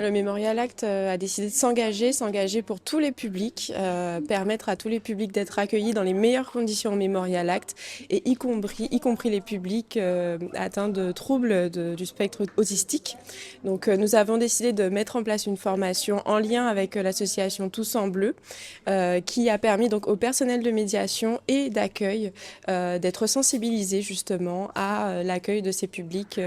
Le Memorial Act a décidé de s'engager pour tous les publics, permettre à tous les publics d'être accueillis dans les meilleures conditions au Memorial Act, et y compris les publics atteints de troubles du spectre autistique. Donc nous avons décidé de mettre en place une formation en lien avec l'association Tous en Bleu, qui a permis donc au personnel de médiation et d'accueil d'être sensibilisés justement à l'accueil de ces publics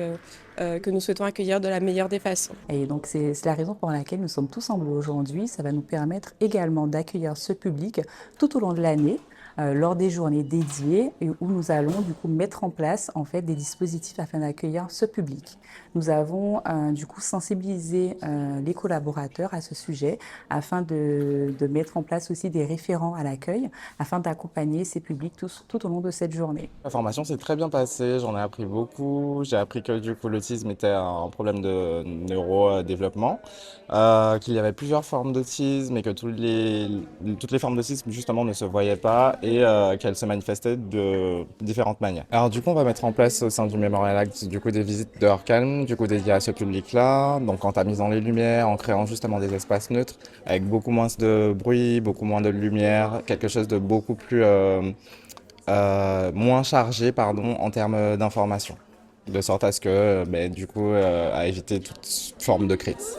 que nous souhaitons accueillir de la meilleure des façons. Et donc, c'est la raison pour laquelle nous sommes tous en bleu aujourd'hui. Ça va nous permettre également d'accueillir ce public tout au long de l'année, lors des journées dédiées et où nous allons du coup mettre en place en fait des dispositifs afin d'accueillir ce public. Nous avons du coup sensibilisé les collaborateurs à ce sujet afin de mettre en place aussi des référents à l'accueil afin d'accompagner ces publics tout au long de cette journée. La formation s'est très bien passée, j'en ai appris beaucoup. J'ai appris que du coup l'autisme était un problème de neurodéveloppement, qu'il y avait plusieurs formes d'autisme et que toutes les formes d'autisme justement ne se voyaient pas et qu'elles se manifestaient de différentes manières. Alors du coup on va mettre en place au sein du Memorial Act du coup des visites d'heures calmes, du coup dédiées à ce public-là, donc en tamisant les lumières, en créant justement des espaces neutres avec beaucoup moins de bruit, beaucoup moins de lumière, quelque chose de beaucoup plus moins chargé pardon, en termes d'information, de sorte à ce que, du coup, à éviter toute forme de crise.